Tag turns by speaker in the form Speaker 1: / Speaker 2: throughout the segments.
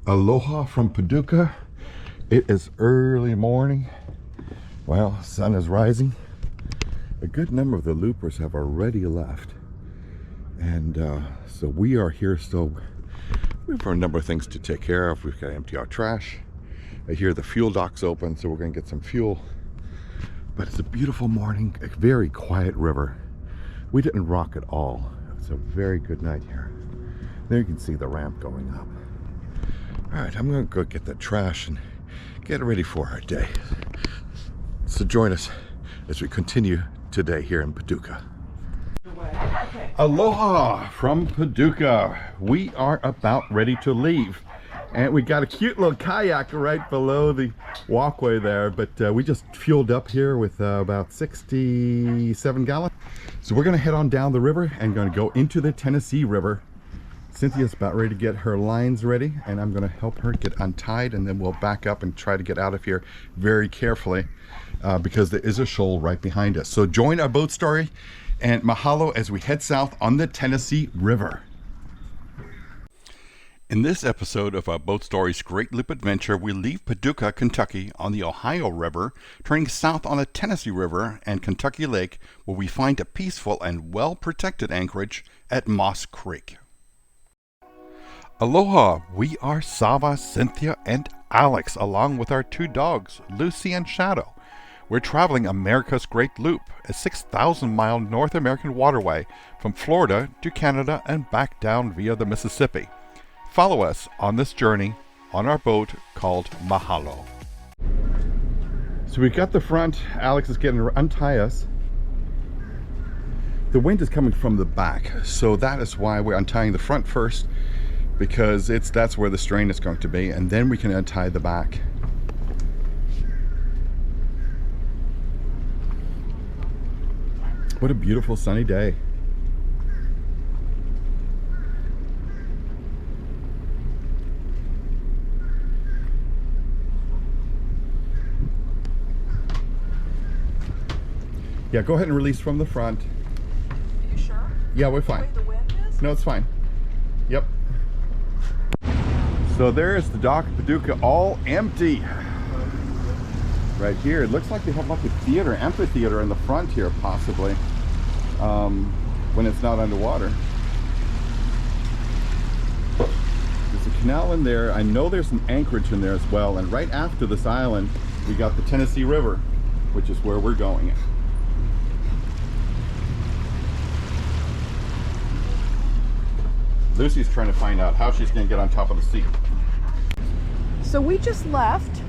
Speaker 1: Aloha from Paducah. It is early morning. Well, sun is rising. A good number of the loopers have already left. And so we are here still. We have a number of things to take care of. We've got to empty our trash. I hear the fuel dock's open, so we're going to get some fuel. But it's a beautiful morning, a very quiet river. We didn't rock at all. It's a very good night here. There you can see the ramp going up. All right, I'm going to go get the trash and get ready for our day. So join us as we continue today here in Paducah.
Speaker 2: Okay.
Speaker 1: Aloha from Paducah. We are about ready to leave. And we got a cute little kayak right below the walkway there, but we just fueled up here with about 67 gallons. So we're gonna head on down the river and gonna go into the Tennessee River. Cynthia's about ready to get her lines ready, and I'm gonna help her get untied, and then we'll back up and try to get out of here very carefully because there is a shoal right behind us. So join our boat story and mahalo as we head south on the Tennessee River. In this episode of our Boat Stories Great Loop Adventure, we leave Paducah, Kentucky on the Ohio River, turning south on the Tennessee River and Kentucky Lake, where we find a peaceful and well-protected anchorage at Moss Creek. Aloha, we are Sava, Cynthia, and Alex, along with our two dogs, Lucy and Shadow. We're traveling America's Great Loop, a 6,000-mile North American waterway from Florida to Canada and back down via the Mississippi. Follow us on this journey on our boat called Mahalo. So we got the front. Alex is getting to untie us. The wind is coming from the back, so that is why we're untying the front first, because that's where the strain is going to be, and then we can untie the back. What a beautiful sunny day. Yeah, go ahead and release from the front.
Speaker 2: Are you sure?
Speaker 1: Yeah, we're fine.
Speaker 2: The way the wind is?
Speaker 1: No, it's fine. Yep. So there's the dock of Paducah, all empty. Right here, it looks like they have like a theater, amphitheater in the front here, possibly, when it's not underwater. There's a canal in there. I know there's an anchorage in there as well. And right after this island, we got the Tennessee River, which is where we're going. Lucy's trying to find out how she's going to get on top of the seat.
Speaker 2: So we just left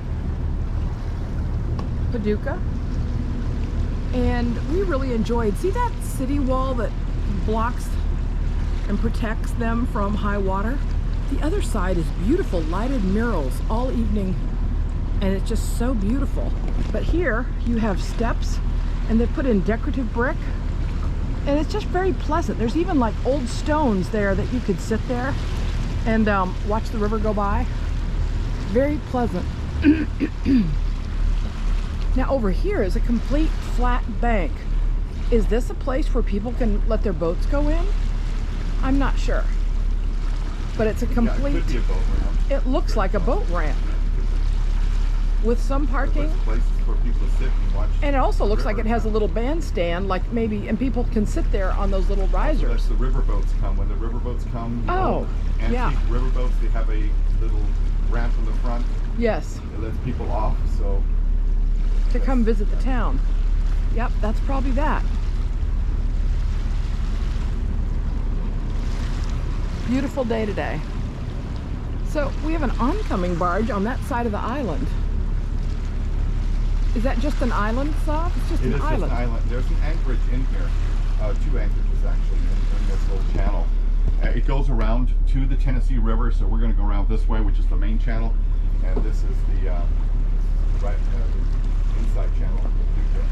Speaker 2: Paducah, and we really enjoyed. See that city wall that blocks and protects them from high water? The other side is beautiful lighted murals all evening, and it's just so beautiful. But here you have steps, and they put in decorative brick, and it's just very pleasant. There's even like old stones there that you could sit there and watch the river go by. Very pleasant. Now over here is a complete flat bank. Is this a place where people can let their boats go in? I'm not sure. But it's a complete,
Speaker 1: it could be a boat ramp.
Speaker 2: It looks like a boat ramp with some parking.
Speaker 1: Places for people to sit and watch.
Speaker 2: And it also looks like it has a little bandstand, like maybe, and people can sit there on those little risers.
Speaker 1: That's the riverboats come. When the riverboats come, antique
Speaker 2: yeah.
Speaker 1: riverboats, they have a little ramp in the front.
Speaker 2: Yes.
Speaker 1: It lets people off, so.
Speaker 2: To come visit the town. Yep, that's probably that. Beautiful day today. So we have an oncoming barge on that side of the island. Is that just an island, Sav? It's just an island.
Speaker 1: Just an island. There's an anchorage in here. Two anchorages actually in this little channel. It goes around to the Tennessee River, so we're going to go around this way, which is the main channel, and this is the inside channel of Paducah.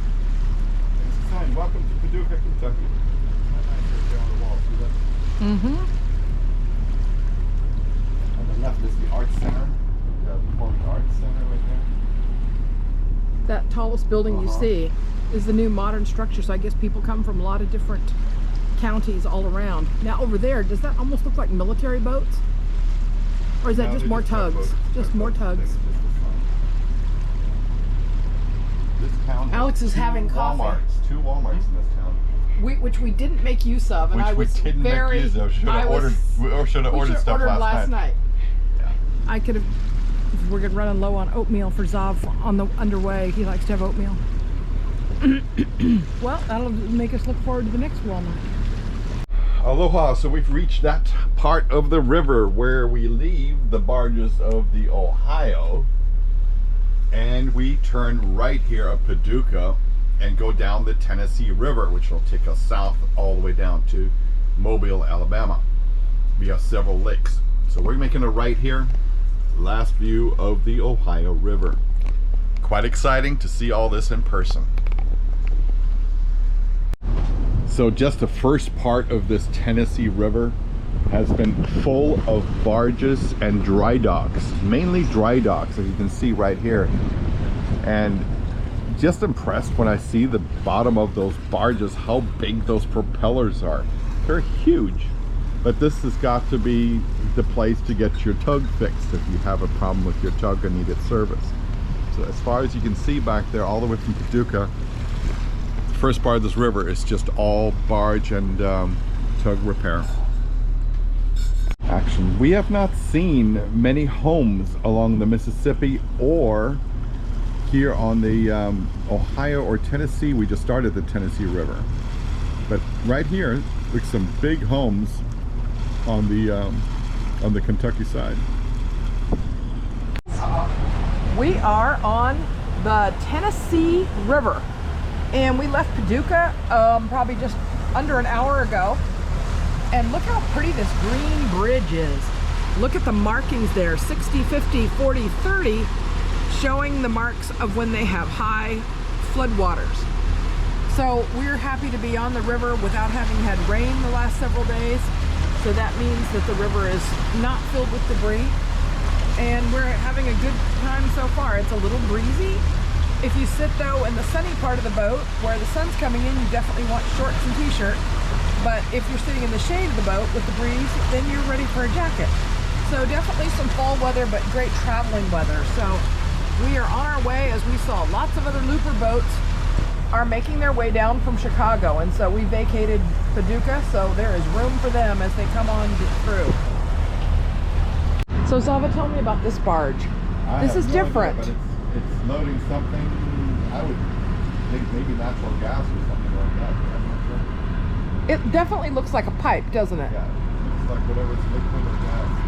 Speaker 1: And it's a sign, welcome to Paducah, Kentucky. Nice right there on the wall, see that?
Speaker 2: Mm-hmm.
Speaker 1: On the left is the Arts Center, the Performing Arts Center right there.
Speaker 2: That tallest building you see is the new modern structure, so I guess people come from a lot of different counties all around. Now over there, does that almost look like military boats? Or is that
Speaker 1: No,
Speaker 2: just
Speaker 1: they
Speaker 2: more
Speaker 1: just have
Speaker 2: tugs?
Speaker 1: boats.
Speaker 2: Just more tugs.
Speaker 1: Just for fun. This town has
Speaker 2: Alex is having coffee.
Speaker 1: Two Walmarts in this town.
Speaker 2: Which we didn't make use of, and
Speaker 1: Which
Speaker 2: I was
Speaker 1: we didn't
Speaker 2: very.
Speaker 1: make use of. Should have ordered stuff last night. Yeah.
Speaker 2: I could have. We're running low on oatmeal for Zav on the underway. He likes to have oatmeal. Well, that'll make us look forward to the next Walmart.
Speaker 1: Aloha, so we've reached that part of the river where we leave the barges of the Ohio and we turn right here at Paducah and go down the Tennessee River, which will take us south all the way down to Mobile, Alabama via several lakes. So we're making a right here. Last view of the Ohio River. Quite exciting to see all this in person. So just the first part of this Tennessee River has been full of barges and dry docks, mainly dry docks, as you can see right here. And just impressed when I see the bottom of those barges, how big those propellers are. They're huge. But this has got to be the place to get your tug fixed if you have a problem with your tug and need it serviced. So as far as you can see back there, all the way from Paducah, the first part of this river is just all barge and tug repair. Action. We have not seen many homes along the Mississippi or here on the Ohio or Tennessee. We just started the Tennessee River. But right here, look, some big homes on the Kentucky side.
Speaker 2: We are on the Tennessee River, and we left Paducah probably just under an hour ago. And look how pretty this green bridge is. Look at the markings there, 60, 50, 40, 30, showing the marks of when they have high floodwaters. So we're happy to be on the river without having had rain the last several days. So that means that the river is not filled with debris. And we're having a good time so far. It's a little breezy. If you sit though in the sunny part of the boat where the sun's coming in, you definitely want shorts and t-shirt. But if you're sitting in the shade of the boat with the breeze, then you're ready for a jacket. So definitely some fall weather, but great traveling weather. So we are on our way, as we saw lots of other looper boats are making their way down from Chicago, and so we vacated Paducah, so there is room for them as they come on through. So Zava, tell me about this barge. This is different.
Speaker 1: Idea, but it's loading something, I would think maybe natural gas or something like that, but I'm not sure.
Speaker 2: It definitely looks like a pipe, doesn't it?
Speaker 1: Yeah, it looks like whatever's liquid or gas.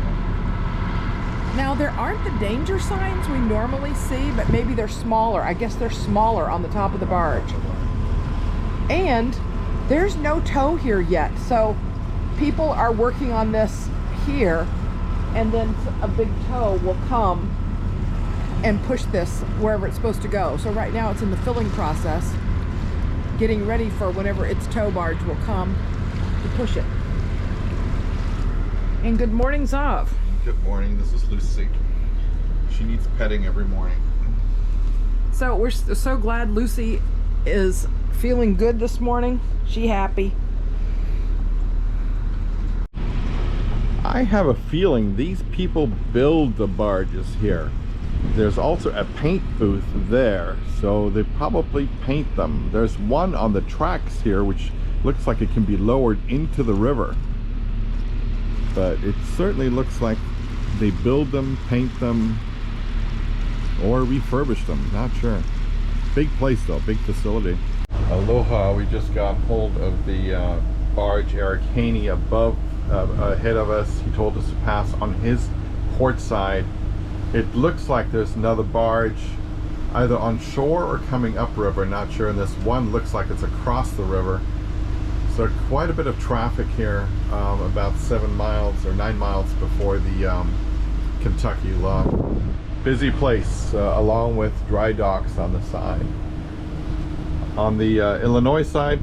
Speaker 2: Now, there aren't the danger signs we normally see, but maybe they're smaller. I guess they're smaller on the top of the barge. And there's no tow here yet, so people are working on this here, and then a big tow will come and push this wherever it's supposed to go. So right now it's in the filling process, getting ready for whenever its tow barge will come to push it. And good morning, Zav.
Speaker 1: Good morning, this is Lucy. She needs petting every morning.
Speaker 2: So we're so glad Lucy is feeling good this morning. She happy.
Speaker 1: I have a feeling these people build the barges here. There's also a paint booth there, so they probably paint them. There's one on the tracks here which looks like it can be lowered into the river. But it certainly looks like they build them, paint them, or refurbish them. Not sure. Big place though, big facility. Aloha, we just got hold of the barge Eric Haney above, ahead of us. He told us to pass on his port side. It looks like there's another barge either on shore or coming upriver, not sure. And this one looks like it's across the river. So quite a bit of traffic here, about 7 miles or 9 miles before the Kentucky lock. Busy place, along with dry docks on the side. On the Illinois side,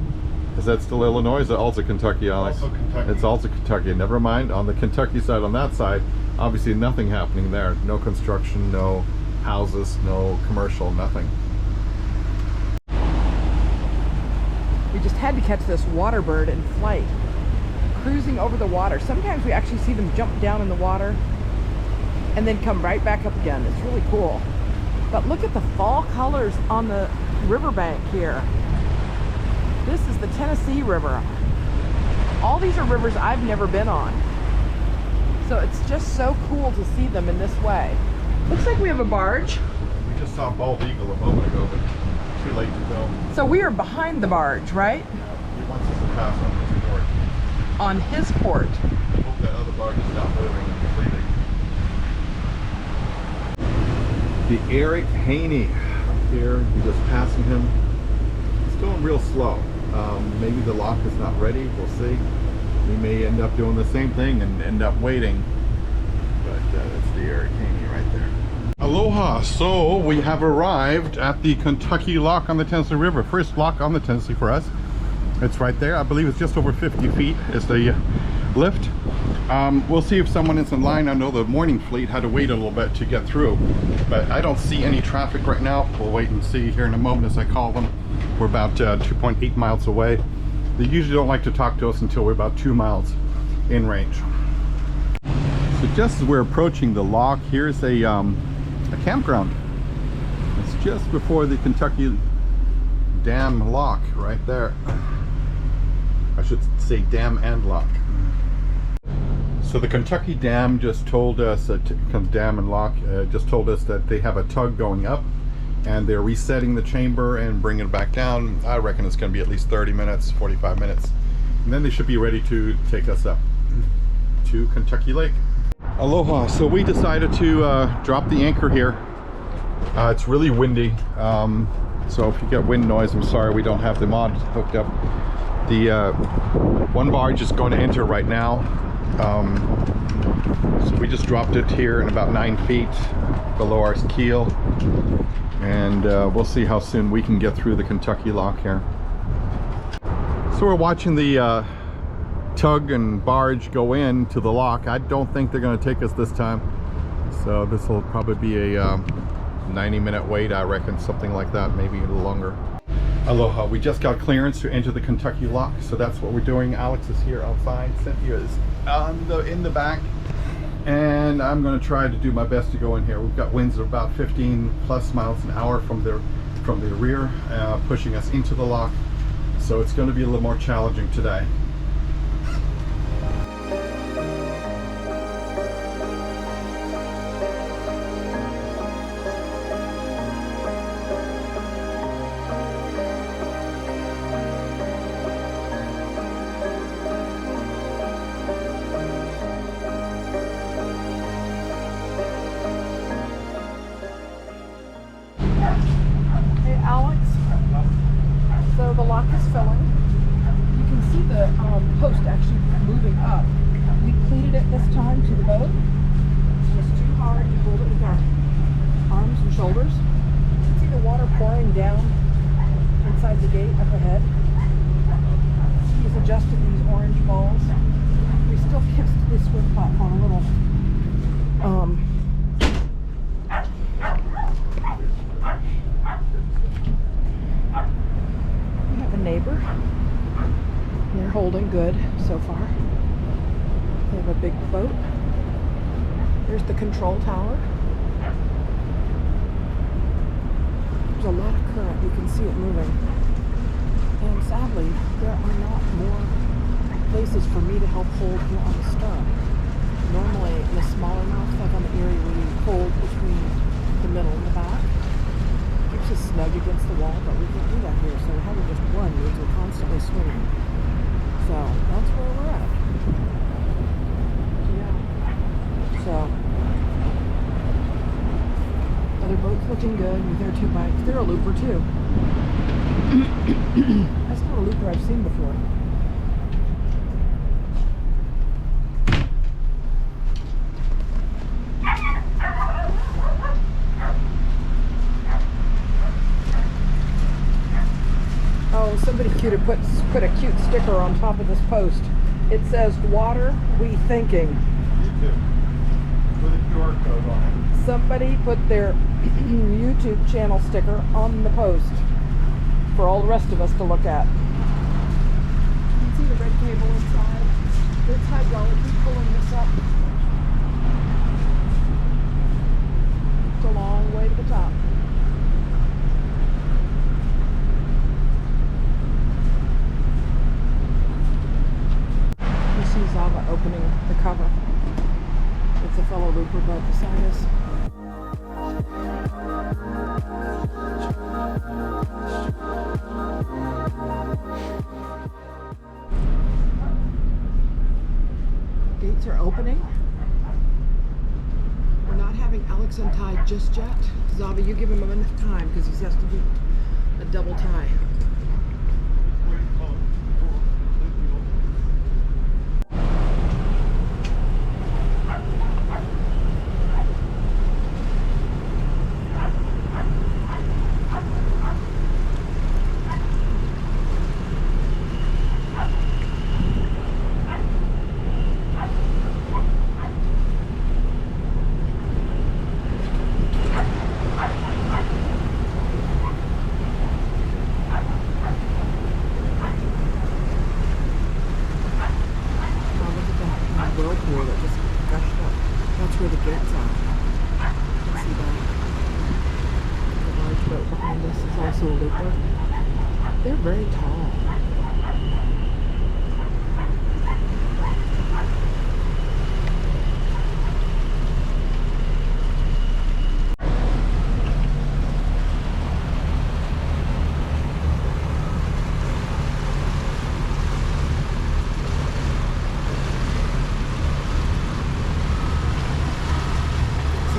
Speaker 1: is that still Illinois? Is it also Kentucky, Alex?
Speaker 3: Also Kentucky.
Speaker 1: It's also Kentucky. Never mind. On the Kentucky side, on that side, obviously nothing happening there. No construction, no houses, no commercial, nothing.
Speaker 2: We just had to catch this water bird in flight, cruising over the water. Sometimes we actually see them jump down in the water. and then come right back up again. It's really cool. But look at the fall colors on the riverbank here. This is the Tennessee River. All these are rivers I've never been on. So it's just so cool to see them in this way. Looks like we have a barge.
Speaker 1: We just saw Bald Eagle a moment ago, but too late to film.
Speaker 2: So we are behind the barge, right?
Speaker 1: He wants us to pass on his port.
Speaker 2: On his port.
Speaker 1: I hope that other barge is not moving and completing. The Eric Haney here, we're just passing him. It's going real slow. Maybe the lock is not ready, we'll see. We may end up doing the same thing and end up waiting. But that's the Eric Haney right there. Aloha! So we have arrived at the Kentucky lock on the Tennessee River. First lock on the Tennessee for us. It's right there. I believe it's just over 50 feet is the lift. We'll see if someone is in line. I know the morning fleet had to wait a little bit to get through, but I don't see any traffic right now. We'll wait and see here in a moment as I call them. We're about 2.8 miles away. They usually don't like to talk to us until we're about 2 miles in range. So just as we're approaching the lock, here's a campground. It's just before the Kentucky Dam lock right there. I should say dam and lock. So the Kentucky Dam just told us that Dam and Lock just told us that they have a tug going up and they're resetting the chamber and bringing it back down. I reckon it's going to be at least 30 minutes, 45 minutes. And then they should be ready to take us up to Kentucky Lake. Aloha. So we decided to drop the anchor here. It's really windy. So if you get wind noise, I'm sorry we don't have the mod hooked up. The one barge is going to enter right now. So we just dropped it here in about 9 feet below our keel. And we'll see how soon we can get through the Kentucky lock here. So we're watching the tug and barge go into the lock. I don't think they're going to take us this time. So this will probably be a 90-minute wait, I reckon, something like that, maybe a little longer. Aloha, we just got clearance to enter the Kentucky lock, so that's what we're doing. Alex is here outside, Cynthia is in the back, and I'm going to try to do my best to go in here. We've got winds of about 15 plus miles an hour from the rear, pushing us into the lock, so it's going to be a little more challenging today.
Speaker 2: Post actually moving up. We cleated it this time to the boat. It's just too hard to hold it with our arms and shoulders. You can see the water pouring down inside the gate up ahead. He's adjusted these orange balls. We still kissed this swim platform a little. We have a neighbor. They're holding good so far. They have a big boat. There's the control tower. There's a lot of current. You can see it moving. And sadly, there are not more places for me to help hold here on the stern. Normally, in the smaller mouth, like on the Erie, where you hold between the middle and the back, keeps us snug against the wall, but we can't do that here. So having just one means we're constantly swinging. So that's where we're at. Yeah. So other boats looking good with their 2 bikes. They're a looper too. That's not a looper I've seen before. Oh, somebody cute put a cute sticker on top of this post. It says, "Water we thinking."
Speaker 1: YouTube. Put a QR code on it.
Speaker 2: Somebody put their YouTube channel sticker on the post for all the rest of us to look at. You can see the red cable inside. There's hydraulic pulling this up. looper boat beside us. Gates are opening. We're not having Alex untied just yet. Zava, you give him enough time because he has to do a double tie. Where the gates are. You can see that. The large boat behind us is also a looper. They're very tall.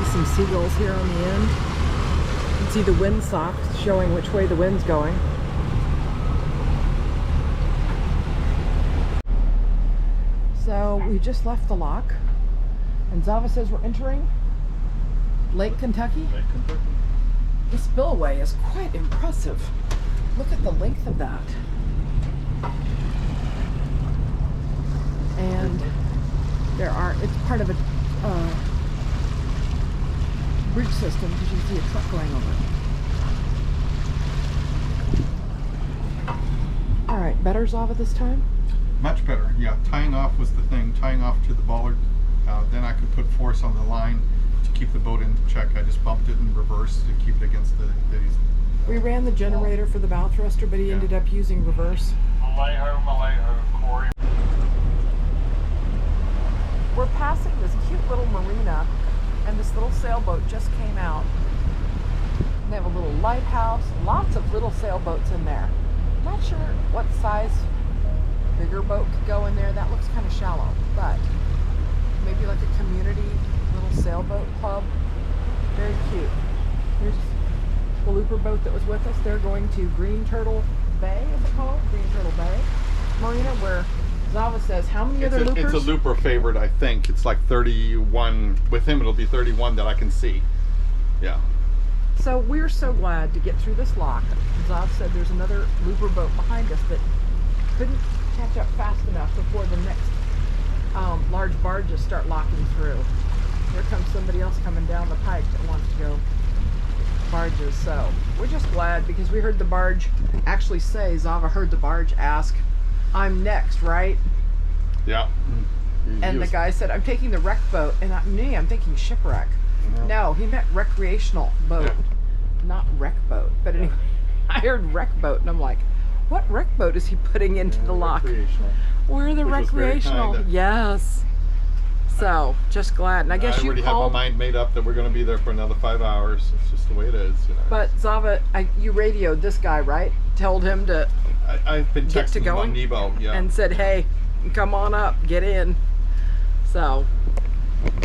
Speaker 2: Some seagulls here on the end. You can see the wind socks showing which way the wind's going. So we just left the lock, and Zava says we're entering Lake Kentucky.
Speaker 1: Lake Kentucky.
Speaker 2: The spillway is quite impressive. Look at the length of that. And it's part of a bridge system because you can see a truck going over it. All right, better Zava this time?
Speaker 3: Much better, yeah. Tying off was the thing, tying off to the bollard. Then I could put force on the line to keep the boat in check. I just bumped it in reverse to keep it against the ditties.
Speaker 2: We ran the generator for the bow thruster, but he ended up using reverse.
Speaker 3: Mahalo, Corey.
Speaker 2: We're passing this cute little marina, and this little sailboat just came out. And they have a little lighthouse, lots of little sailboats in there. Not sure what size bigger boat could go in there. That looks kind of shallow, but maybe like a community little sailboat club. Very cute. Here's the looper boat that was with us. They're going to Green Turtle Bay, is it called? Green Turtle Bay Marina, where Zava says, how many other loopers?
Speaker 3: It's a looper favorite, I think. It's like 31. With him, it'll be 31 that I can see. Yeah.
Speaker 2: So we're so glad to get through this lock. Zav said there's another looper boat behind us that couldn't catch up fast enough before the next large barges start locking through. Here comes somebody else coming down the pike that wants to go barges. So we're just glad because we heard the barge actually say, Zava heard the barge ask, I'm next, right?
Speaker 3: Yeah.
Speaker 2: And the guy said, I'm taking the wreck boat. And I'm thinking shipwreck. No, he meant recreational boat, not wreck boat. But anyway, I heard wreck boat, and I'm like, what wreck boat is he putting into the lock? We're the recreational. Yes. So, just glad. And I guess you
Speaker 3: already have my mind made up that we're going to be there for another 5 hours. It's just the way it is. You know.
Speaker 2: But Zava, you radioed this guy, right? Told him to
Speaker 3: I've been
Speaker 2: get to
Speaker 3: texting
Speaker 2: going
Speaker 3: on Nebo, yeah.
Speaker 2: and said, hey, come on up, get in. So,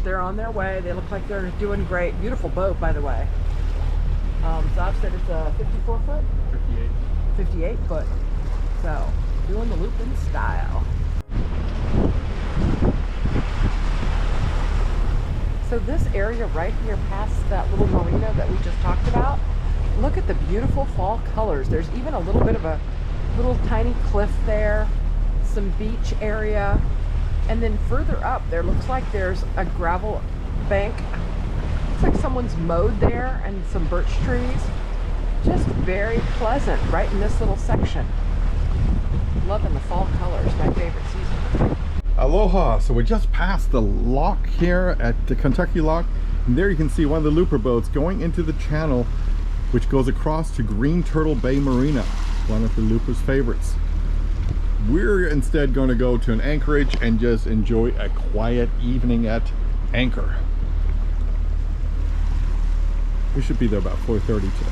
Speaker 2: they're on their way. They look like they're doing great. Beautiful boat, by the way. Zav said it's a 54 foot? 58 foot. So, doing the loop in style. So this area right here past that little marina that we just talked about, look at the beautiful fall colors. There's even a little bit of a little tiny cliff there, some beach area, and then further up there looks like there's a gravel bank. Looks like someone's mowed there and some birch trees. Just very pleasant right in this little section. Loving the fall colors, my favorite season.
Speaker 3: Aloha! So we just passed the lock here at the Kentucky Lock, and there you can see one of the looper boats going into the channel which goes across to Green Turtle Bay Marina, one of the loopers' favorites. We're instead going to go to an Anchorage and just enjoy a quiet evening at Anchor. We should be there about 4:30 today.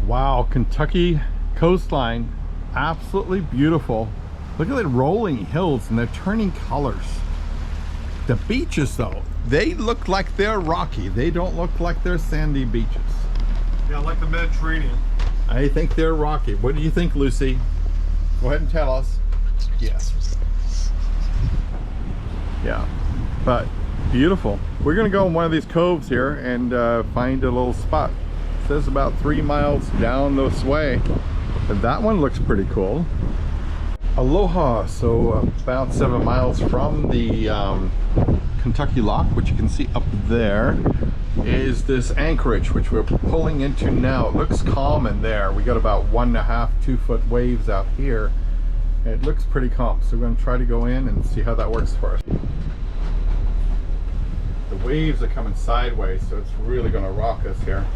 Speaker 3: Wow, Kentucky coastline, absolutely beautiful. Look at the rolling hills and they're turning colors. The beaches though, they look like they're rocky. They don't look like they're sandy beaches.
Speaker 4: Yeah, like the Mediterranean.
Speaker 3: I think they're rocky. What do you think, Lucy? Go ahead and tell us. Yes. Yeah, but beautiful. We're gonna go in one of these coves here and find a little spot. It says about 3 miles down this way. And that one looks pretty cool. Aloha, so about 7 miles from the Kentucky Lock, which you can see up there, is this Anchorage, which we're pulling into now. It looks calm in there. We got about 1.5 to 2 foot waves out here. It looks pretty calm, so we're going to try to go in and see how that works for us. The waves are coming sideways, so it's really going to rock us here.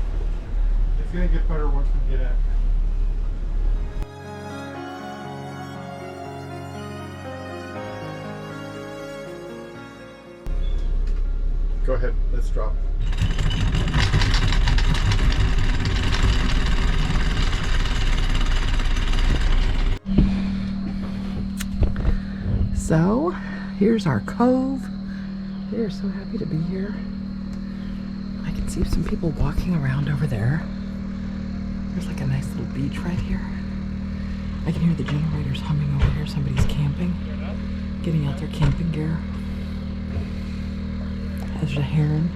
Speaker 4: It's going to get better once we get in.
Speaker 3: Go ahead, let's drop.
Speaker 2: So, here's our cove. We are so happy to be here. I can see some people walking around over there. There's like a nice little beach right here. I can hear the generators humming over here. Somebody's camping, getting out their camping gear. There's a heron.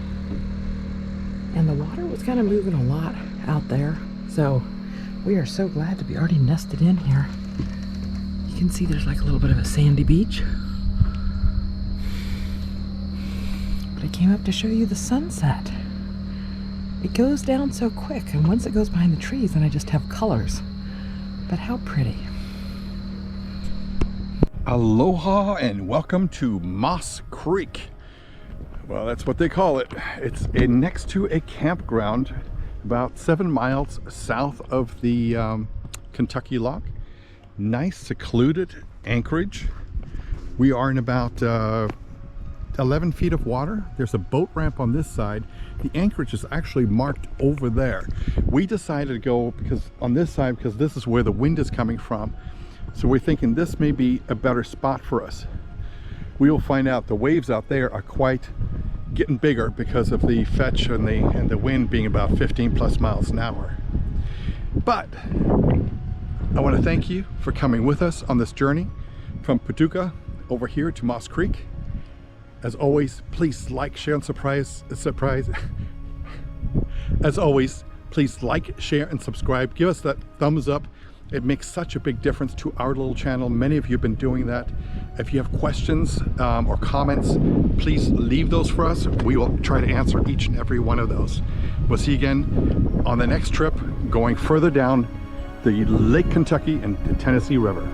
Speaker 2: And the water was kind of moving a lot out there. So, we are so glad to be already nested in here. You can see there's like a little bit of a sandy beach. But I came up to show you the sunset. It goes down so quick, and once it goes behind the trees, then I just have colors. But how pretty.
Speaker 3: Aloha and welcome to Moss Creek. Well, that's what they call it. It's next to a campground about 7 miles south of the Kentucky Lock. Nice secluded Anchorage. We are in about 11 feet of water. There's a boat ramp on this side. The Anchorage is actually marked over there. We decided to go on this side because this is where the wind is coming from. So we're thinking this may be a better spot for us. We will find out. The waves out there are quite getting bigger because of the fetch and the wind being about 15 plus miles an hour. But I want to thank you for coming with us on this journey from Paducah over here to Moss Creek. As always, please like, share, and surprise. As always, please like, share, and subscribe. Give us that thumbs up. It makes such a big difference to our little channel. Many of you have been doing that. If you have questions or comments, please leave those for us. We will try to answer each and every one of those. We'll see you again on the next trip, going further down the Lake Kentucky and the Tennessee River.